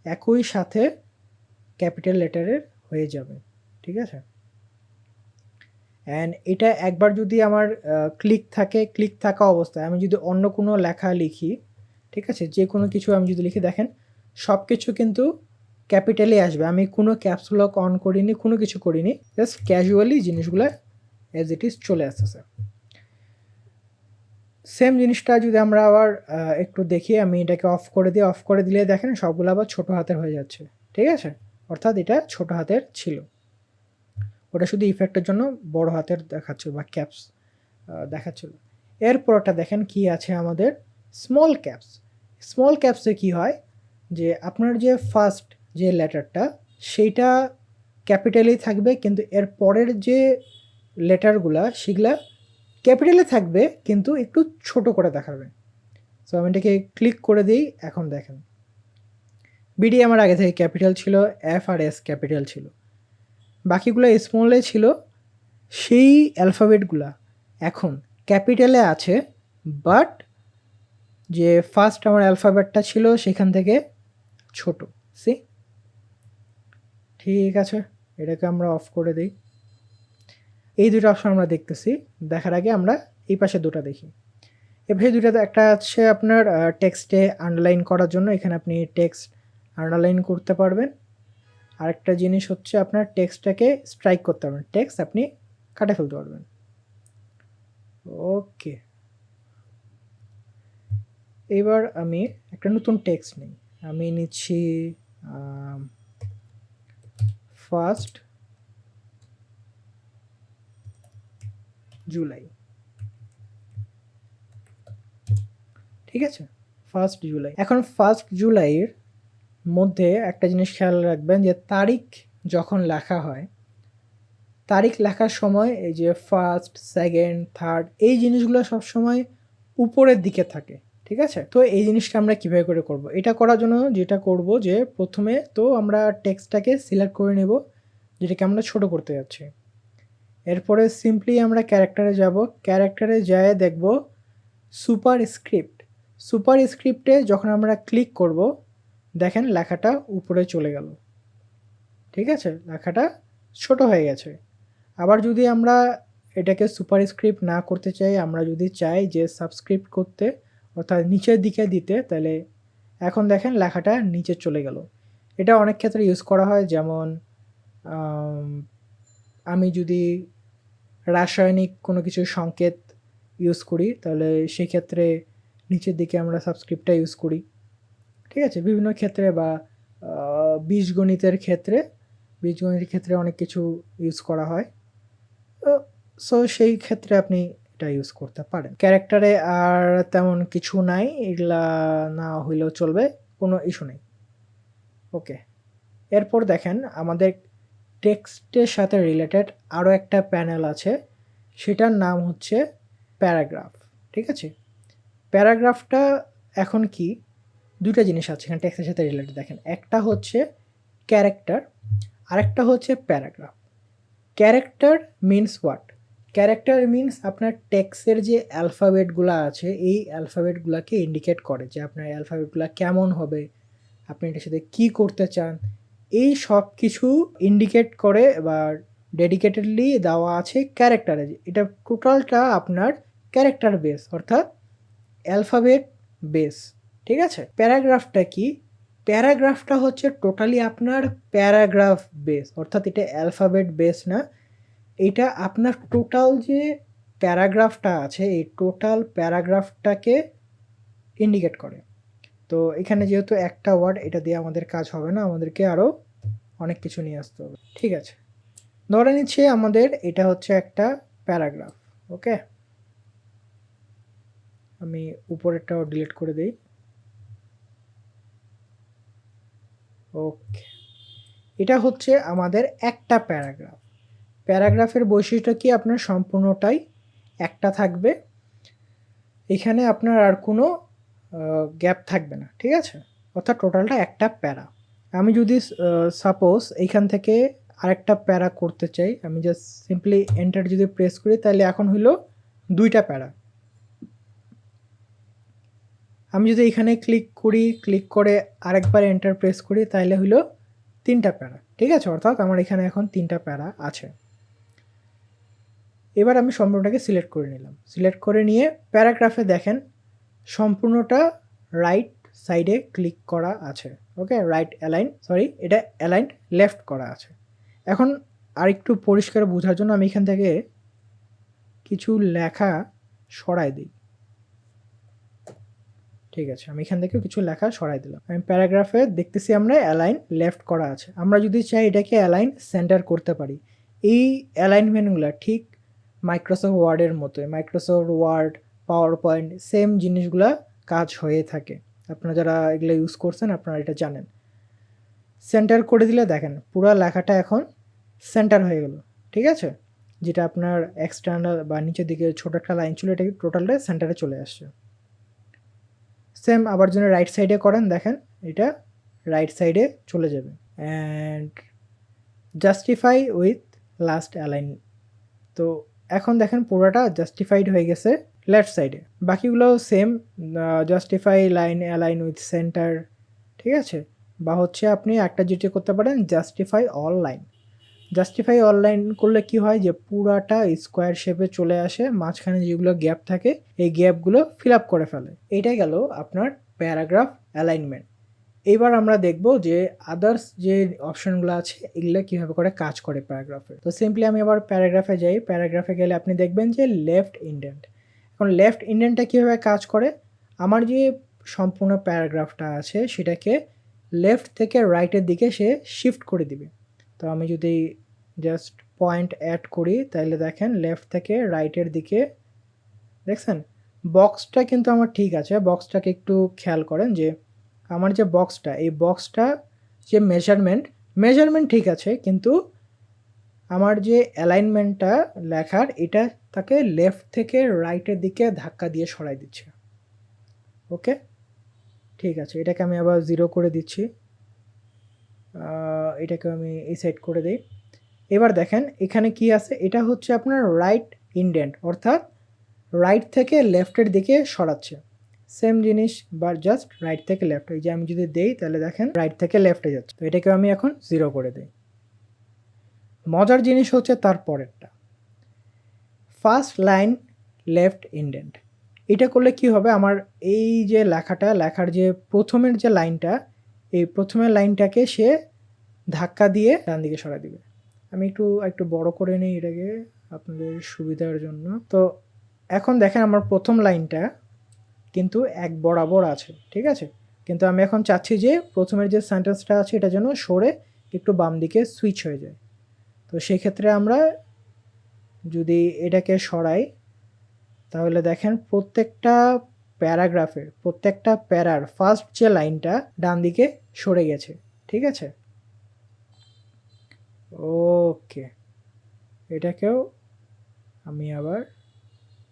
একই সাথে ক্যাপিটাল লেটারের হয়ে যাবে। ঠিক আছে, অ্যান্ড এটা একবার যদি আমার ক্লিক থাকা অবস্থায় আমি যদি অন্য কোনো লেখা লিখি, ঠিক আছে, যে কোনো কিছু আমি যদি লিখি, দেখেন সব কিছু কিন্তু ক্যাপিটালে আসবে। আমি কোনো ক্যাপস লক অন করিনি, কোনো কিছু করিনি, জাস্ট ক্যাজুয়ালি জিনিসগুলো অ্যাজ ইট ইজ চলে আসতেছে। সেম জিনিসটা যদি আমরা আবার একটু দেখি, আমি এটাকে অফ করে দিই, অফ করে দিলে দেখেন সবগুলো আবার ছোটো হাতের হয়ে যাচ্ছে। ঠিক আছে, অর্থাৎ এটা ছোটো হাতের ছিল, ওটা শুধু ইফেক্টের জন্য বড় হাতের দেখাচ্ছিল বা ক্যাপস দেখাচ্ছিল। এরপরটা দেখেন কি আছে আমাদের, স্মল ক্যাপস। স্মল ক্যাপসে কি হয় যে আপনার যে ফার্স্ট যে লেটারটা সেইটা ক্যাপিটালেই থাকবে, কিন্তু এর পরের যে লেটারগুলা সেগুলা ক্যাপিটালে থাকবে কিন্তু একটু ছোট করে দেখাবে। সো আমি এটাকে ক্লিক করে দিই। এখন দেখেন বিডি আমার আগে থেকে ক্যাপিটাল ছিল, এফ আর এস ক্যাপিটাল ছিল, বাকিগুলো স্মলে ছিল। সেই অ্যালফাবেটগুলা এখন ক্যাপিটালে আছে, বাট যে ফার্স্ট আমার অ্যালফাবেটটা ছিল সেখান থেকে ছোট। সি, ঠিক আছে, এটাকে আমরা অফ করে দিই। এই দুটো অপশন আমরা দেখতেছি, দেখার আগে আমরা এই পাশে দুটো দেখি। এ পাশে দুটো, একটা আছে আপনার টেক্সটে আন্ডারলাইন করার জন্য, এখানে আপনি টেক্সট আন্ডারলাইন করতে পারবেন। আরেকটা জিনিস হচ্ছে আপনার টেক্সটটাকে স্ট্রাইক করতে পারবেন, টেক্সট আপনি কাটে ফেলতে পারবেন। ওকে, এবার আমি একটা নতুন টেক্সট নিই, আমি নিচ্ছি 1 জুলাই। ঠিক আছে, 1 জুলাই। এখন 1 জুলাইয়ের মধ্যে একটা জিনিস খেয়াল রাখবেন যে তারিখ যখন লেখা হয়, তারিখ লেখার সময় এই যে ফার্স্ট, সেকেন্ড, থার্ড এই জিনিসগুলো সবসময় উপরের দিকে থাকে। ঠিক আছে, তো এই জিনিসটা আমরা কীভাবে করে করব? এটা করার জন্য যেটা করব যে প্রথমে তো আমরা টেক্সটটাকে সিলেক্ট করে নেব যেটাকে আমরা ছোট করতে যাচ্ছি। এরপরে সিম্পলি আমরা ক্যারেক্টারে যাব, ক্যারেক্টারে যেয়ে দেখব সুপার স্ক্রিপ্ট। সুপার স্ক্রিপ্টে যখন আমরা ক্লিক করব, দেখেন লেখাটা উপরে চলে গেল। ঠিক আছে, লেখাটা ছোট হয়ে গেছে। আবার যদি আমরা এটাকে সুপার স্ক্রিপ্ট না করতে চাই, আমরা যদি চাই যে সাবস্ক্রিপ্ট করতে অর্থাৎ নিচের দিকে দিতে, তাহলে এখন দেখেন লেখাটা নিচে চলে গেল। এটা অনেক ক্ষেত্রে ইউজ করা হয়, যেমন আমি যদি রাসায়নিক কোনো কিছু সংকেত ইউজ করি তাহলে সেক্ষেত্রে নিচের দিকে আমরা সাবস্ক্রিপ্টটা ইউজ করি। ঠিক আছে, বিভিন্ন ক্ষেত্রে বা বীজগণিতের ক্ষেত্রে অনেক কিছু ইউজ করা হয়। সো সেই ক্ষেত্রে আপনি এটা ইউজ করতে পারেন। ক্যারেক্টারে আর তেমন কিছু নাই, এগুলা না হইলেও চলবে, কোনো ইস্যু নেই। ওকে, এরপর দেখেন আমাদের টেক্সটের সাথে রিলেটেড আরও একটা প্যানেল আছে, সেটার নাম হচ্ছে প্যারাগ্রাফ। ঠিক আছে, প্যারাগ্রাফটা এখন কি, দুটো জিনিস আছে এখানে টেক্সটের সাথে রিলেটেড। দেখেন, একটা হচ্ছে ক্যারেক্টার, আরেকটা হচ্ছে paragraph. Character means what? Character means আপনার টেক্সটের যে অ্যালফাবেটগুলো আছে এই অ্যালফাবেটগুলোকে ইন্ডিকেট করে যে আপনার অ্যালফাবেটগুলো কেমন হবে, আপনি এটার সাথে কী করতে চান, এই সব কিছু ইন্ডিকেট করে বা ডেডিকেটেডলি দেওয়া আছে ক্যারেক্টারে। এটা টোটালটা আপনার ক্যারেক্টার বেস অর্থাৎ অ্যালফাবেট বেস। ঠিক আছে, প্যারাগ্রাফটা কি? প্যারাগ্রাফটা হচ্ছে টোটালি আপনার প্যারাগ্রাফ বেস, অর্থাৎ এটা অ্যালফাবেট বেস না, এটা আপনার টোটাল যে প্যারাগ্রাফটা আছে এই টোটাল প্যারাগ্রাফটাকে ইন্ডিকেট করে। তো এখানে যেহেতু একটা ওয়ার্ড, এটা দিয়ে আমাদের কাজ হবে না, আমাদেরকে আরও অনেক কিছু নিয়ে আসতে হবে। ঠিক আছে, ধরে নিচ্ছি আমাদের এটা হচ্ছে একটা প্যারাগ্রাফ। ওকে, আমি উপরেরটাও ডিলিট করে দিই। ওকে, এটা হচ্ছে আমাদের একটা প্যারাগ্রাফ। প্যারাগ্রাফের বৈশিষ্ট্য কি, আপনার সম্পূর্ণটাই একটা থাকবে, এখানে আপনার আর কোনো গ্যাপ থাকবে না। ঠিক আছে, অর্থাৎ টোটালটা একটা প্যারা। আমি যদি সাপোজ এইখান থেকে আরেকটা প্যারা করতে চাই, আমি জাস্ট সিম্পলি এন্টার যদি প্রেস করি, তাহলে এখন হইল দুইটা প্যারা। আমি যদি এখানে ক্লিক করি, ক্লিক করে আরেকবার এন্টার প্রেস করি, তাহলে হইল তিনটা প্যারা। ঠিক আছে, অর্থাৎ আমার এখানে এখন তিনটা প্যারা আছে। এবার আমি সম্পূর্ণটাকে সিলেক্ট করে নিলাম। সিলেক্ট করে নিয়ে প্যারাগ্রাফে দেখেন সম্পূর্ণটা রাইট সাইডে ক্লিক করা আছে। ওকে, রাইট অ্যালাইন, সরি এটা অ্যালাইন লেফট করা আছে। এখন আরেকটু পরিষ্কার বোঝার জন্য আমি এখান থেকে কিছু লেখা সরাই দিই। ঠিক আছে, আমি এখান থেকে কিছু লেখা সরাই দিলাম। আমি প্যারাগ্রাফে দেখতেছি আমরা অ্যালাইন লেফট করা আছে। আমরা যদি চাই এটাকে অ্যালাইন সেন্টার করতে পারি। এই অ্যালাইনমেন্টগুলো ঠিক মাইক্রোসফট ওয়ার্ডের মতো, Microsoft Word, PowerPoint same জিনিসগুলা কাজ হয়ে থাকে। আপনারা যারা এগুলো ইউজ করছেন আপনারা এটা জানেন। সেন্টার করে দিলে দেখেন পুরো লেখাটা এখন সেন্টার হয়ে গেল। ঠিক আছে, যেটা আপনার এক্সটার্নাল বা নিচের দিকে ছোট একটা লাইন ছিল, এটা টোটালটা সেন্টারে চলে আসছে। সেম আবার যদি রাইট সাইডে করেন, দেখেন এটা রাইট সাইডে চলে যাবে। And justify with last align, তো এখন দেখেন পুরোটা জাস্টিফাইড হয়ে গেছে লেফট সাইডে। বাকিগুলো same, justify line align with centre. ঠিক আছে, বা হচ্ছে আপনি একটা যেটা করতে পারেন justify all line. Justify all line করলে কি হয় যে পুরাটা স্কোয়ার শেপে চলে আসে, মাঝখানে যেগুলো গ্যাপ থাকে এই গ্যাপগুলো ফিল আপ করে ফেলে। এইটাই গেল আপনার প্যারাগ্রাফ অ্যালাইনমেন্ট। এইবার আমরা দেখব যে আদার্স যে অপশনগুলো আছে এগুলো কীভাবে করে কাজ করে প্যারাগ্রাফে। তো সিম্পলি আমি আবার প্যারাগ্রাফে যাই। প্যারাগ্রাফে গেলে আপনি দেখবেন যে লেফট ইন্ডেন্ট। এখন লেফট ইন্ডেন্টটা কীভাবে কাজ করে, আমার যে সম্পূর্ণ প্যারাগ্রাফটা আছে সেটাকে লেফট থেকে রাইটের দিকে সে শিফট করে দিবে। তো আমি যদি জাস্ট পয়েন্ট অ্যাড করি তাহলে দেখেন লেফট থেকে রাইটের দিকে, দেখছেন বক্সটা কিন্তু আমার ঠিক আছে। বক্সটাকে একটু খেয়াল করেন যে আমার যে বক্সটা, এই বক্সটা যে মেজারমেন্ট ঠিক আছে, কিন্তু আমার যে অ্যালাইনমেন্টটা লেখার এটা তাকে লেফট থেকে রাইটের দিকে ধাক্কা দিয়ে সরাই দিচ্ছে। ওকে, ঠিক আছে, এটাকে আমি আবার 0 করে দিচ্ছি। এটাকে আমি এই সাইড করে দিই। এবার দেখেন এখানে কি আছে, এটা হচ্ছে আপনার রাইট ইন্ডেন্ট, অর্থাৎ রাইট থেকে লেফটের দিকে সরাচ্ছে। সেম জিনিস বা জাস্ট রাইট থেকে লেফট। এই যে আমি যদি দেই তাহলে দেখেন রাইট থেকে লেফটে যাচ্ছে। তো এটাকে আমি এখন 0 করে দিই। মজার জিনিস হচ্ছে তার পরেরটা, ফার্স্ট লাইন লেফট ইন্ডেন্ট। এটা করলে কি হবে, আমার এই যে লেখার যে প্রথমের যে লাইনটা, এই প্রথমের লাইনটাকে সে ধাক্কা দিয়ে ডান দিকে সরা দিবে। আমি একটু বড় করে নিই এটাকে আপনাদের সুবিধার জন্য। তো এখন দেখেন আমার প্রথম লাইনটা কিন্তু এক বরাবর আছে। ঠিক আছে, কিন্তু আমি এখন চাচ্ছি যে প্রথমের যে সেন্টেন্সটা আছে এটা যেন সরে একটু বাম দিকে সুইচ হয়ে যায়। তো সেক্ষেত্রে আমরা যদি এটাকে সরাই তাহলে দেখেন প্রত্যেকটা প্যারাগ্রাফের প্রত্যেকটা প্যারার ফার্স্ট যে লাইনটা ডান দিকে সরে গেছে। ঠিক আছে, ওকে, এটাকেও আমি আবার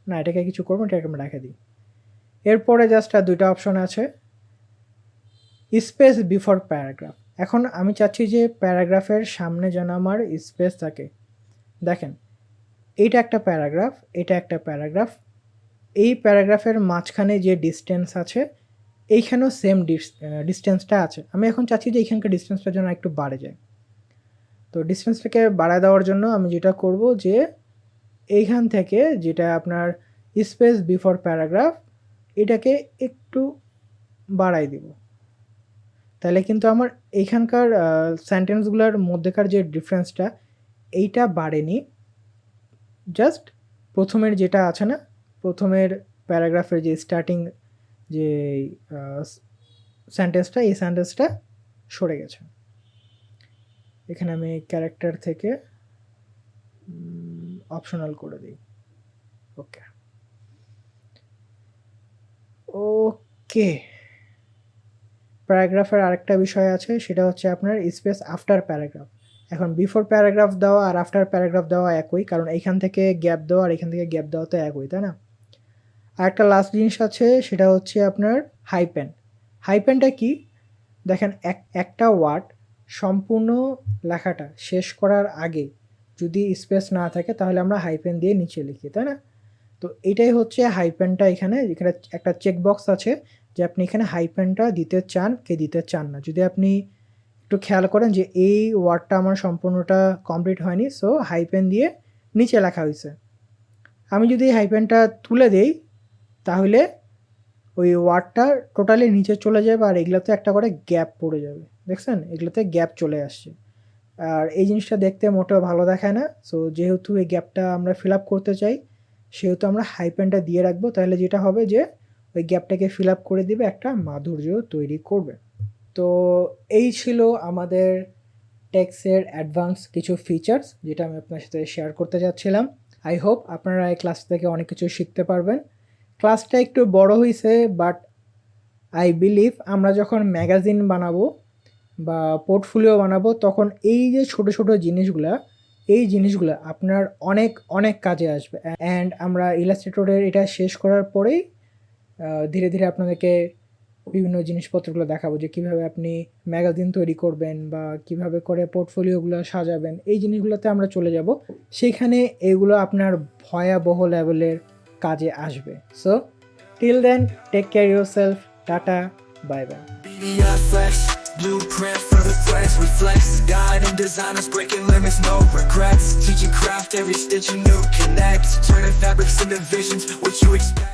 না, এটাকে কিছু করবো, এটাকে আমি রেখে দিই। এরপরে জাস্ট আর দুইটা অপশন আছে, স্পেস বিফোর প্যারাগ্রাফ। এখন আমি চাচ্ছি যে প্যারাগ্রাফের সামনে যেন আমার স্পেস থাকে। দেখেন এইটা একটা প্যারাগ্রাফ, এটা একটা প্যারাগ্রাফ, এই প্যারাগ্রাফের মাঝখানে যে ডিস্টেন্স আছে এইখানেও সেম ডিস্টেন্সটা আছে। আমি এখন চাচ্ছি যে এইখানকার ডিস্টেন্সটা যেন একটু বাড়ে যায়। তো ডিস্টেন্সটাকে বাড়ায় দেওয়ার জন্য আমি যেটা করব যে এইখান থেকে যেটা আপনার স্পেস বিফোর প্যারাগ্রাফ এটাকে একটু বাড়াই দিব। তাহলে কিন্তু আমার এইখানকার সেন্টেন্সগুলোর মধ্যেকার যে ডিফারেন্সটা এইটা বাড়েনি, জাস্ট প্রথমের যেটা আছে না, প্রথমের প্যারাগ্রাফের যে স্টার্টিং যে সেন্টেন্সটা, এই সেন্টেন্সটা সরে গেছে। এখানে আমি ক্যারেক্টার থেকে অপশনাল করে দিই। ওকে ওকে প্যারাগ্রাফের আরেকটা বিষয় আছে, সেটা হচ্ছে আপনার স্পেস আফটার প্যারাগ্রাফ। এখন বিফোর প্যারাগ্রাফ দেওয়া আর আফটার প্যারাগ্রাফ দেওয়া একই, কারণ এইখান থেকে গ্যাপ দেওয়া আর এখান থেকে গ্যাপ দেওয়া তো একই, তাই না? আর একটা লাস্ট জিনিস আছে, সেটা হচ্ছে আপনার হাইপেন। হাইপেনটা কি? দেখেন একটা ওয়ার্ড সম্পূর্ণ লেখাটা শেষ করার আগে যদি স্পেস না থাকে তাহলে আমরা হাইপেন দিয়ে নিচে লিখি, তাই না? তো এটাই হচ্ছে হাইপেনটা। এখানে একটা চেকবক্স আছে যে আপনি এখানে হাইপেনটা দিতে চান কি দিতে চান না। যদি আপনি একটু খেয়াল করেন যে এই ওয়ার্ডটা আমার সম্পূর্ণটা কমপ্লিট হয়নি, সো হাইপেন দিয়ে নিচে লেখা হয়েছে। আমি যদি হাইপেনটা তুলে দেই তাহলে ওই ওয়ার্ডটা টোটালি নিচে চলে যাবে, আর এগুলোতে একটা করে গ্যাপ পড়ে যাবে। দেখছেন, এগুলোতে গ্যাপ চলে আসছে, আর এই জিনিসটা দেখতে মোটেও ভালো দেখায় না। সো যেহেতু এই গ্যাপটা আমরা ফিল আপ করতে চাই, সেহেতু আমরা হাইপেনটা দিয়ে রাখবো। তাহলে যেটা হবে যে ওই গ্যাপটাকে ফিল আপ করে দিবে, একটা মাধুর্য তৈরি করবে। তো এই ছিল আমাদের টেক্সটের অ্যাডভান্স কিছু ফিচার্স, যেটা আমি আপনার সাথে শেয়ার করতে যাচ্ছিলাম। আই হোপ আপনারা এই ক্লাস থেকে অনেক কিছু শিখতে পারবেন। ক্লাসটা একটু বড় হয়েছে, বাট আই বিলিভ আমরা যখন ম্যাগাজিন বানাবো বা পোর্টফোলিও বানাবো তখন এই যে ছোট ছোট জিনিসগুলো আপনার অনেক অনেক কাজে আসবে। অ্যান্ড আমরা ইলাস্ট্রেটরের এটা শেষ করার পরেই ধীরে ধীরে আপনাদেরকে বিভিন্ন জিনিসপত্রগুলো দেখাবো, যে কীভাবে আপনি ম্যাগাজিন তৈরি করবেন বা কিভাবে করে পোর্টফোলিওগুলো সাজাবেন। এই জিনিসগুলোতে আমরা চলে যাব, সেখানে এগুলো আপনার ভয়াবহ লেভেলের কাজে আসবে। So till then, take care yourself, tata, bye bye. Blueprint for the flex, we flex. Guide and designers breaking limits, no regrets. Teaching craft, every stitch a new connect. Turning fabrics into visions, what you expect.